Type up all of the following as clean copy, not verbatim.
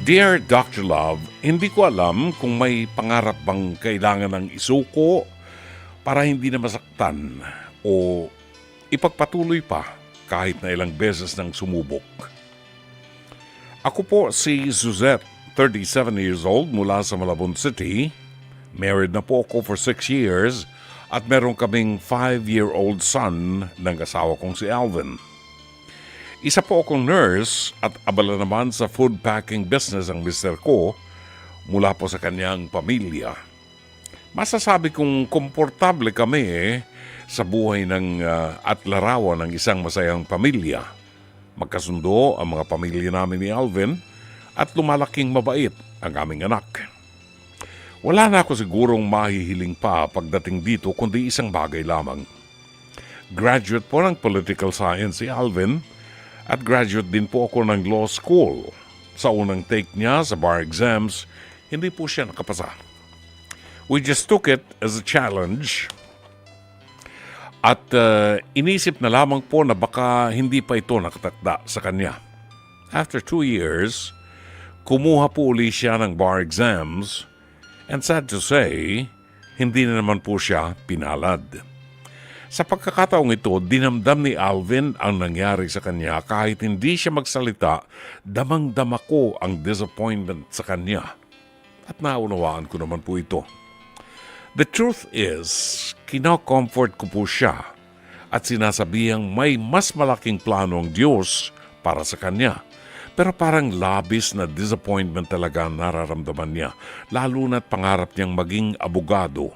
Dear Dr. Love, hindi ko alam kung may pangarap bang kailangan ng isuko para hindi na masaktan o ipagpatuloy pa kahit na ilang beses nang sumubok. Ako po si Suzette, 37 years old mula sa Malabon City. Married na po ako for 6 years at meron kaming 5-year-old son ng asawa kong si Alvin. Isa po akong nurse at abala naman sa food packing business ang mister ko mula po sa kanyang pamilya. Masasabi kong komportable kami sa buhay at larawan ng isang masayang pamilya. Magkasundo ang mga pamilya namin ni Alvin at lumalaking mabait ang aming anak. Wala na ako sigurong mahihiling pa pagdating dito kundi isang bagay lamang. Graduate po ng political science si Alvin at graduate din po ako ng law school. Sa unang take niya sa bar exams, hindi po siya nakapasa. We just took it as a challenge at inisip na lamang po na baka hindi pa ito nakatakda sa kanya. After 2 years, kumuha po uli siya ng bar exams and sad to say, hindi na naman po siya pinalad. Sa pagkakataong ito, dinamdam ni Alvin ang nangyari sa kanya kahit hindi siya magsalita, damang-dama ko ang disappointment sa kanya. At naunawaan ko naman po ito. The truth is, kino-comfort ko po siya at sinasabihang may mas malaking plano ang Diyos para sa kanya. Pero parang labis na disappointment talaga nararamdaman niya, lalo na't pangarap niyang maging abogado.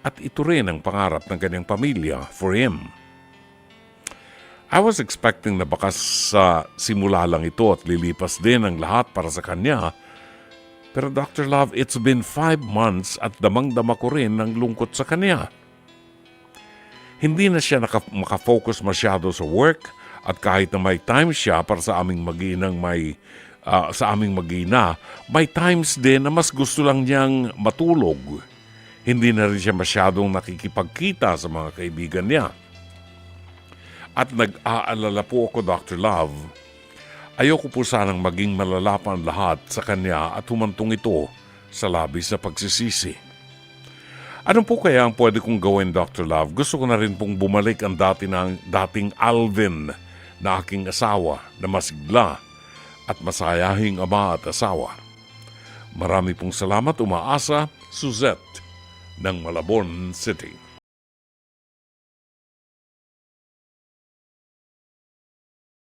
At ito rin ang pangarap ng kanyang pamilya for him. I was expecting na baka sa simula lang ito at lilipas din ang lahat para sa kanya. Pero Dr. Love, it's been 5 months at damang-dama ko rin ang lungkot sa kanya. Hindi na siya makafocus masyado sa work at kahit na may time siya para sa aming mag-inang may times din na mas gusto lang niyang matulog. Hindi na rin siya masyadong nakikipagkita sa mga kaibigan niya. At nag-aalala po ako, Dr. Love. Ayoko po sanang maging malalapan lahat sa kanya at humantong ito sa labis na pagsisisi. Ano po kaya ang pwede kong gawin, Dr. Love? Gusto ko na rin pong bumalik ang dating Alvin na aking asawa na masigla at masayahing ama at asawa. Marami pong salamat, umaasa, Suzette ng Malabon City.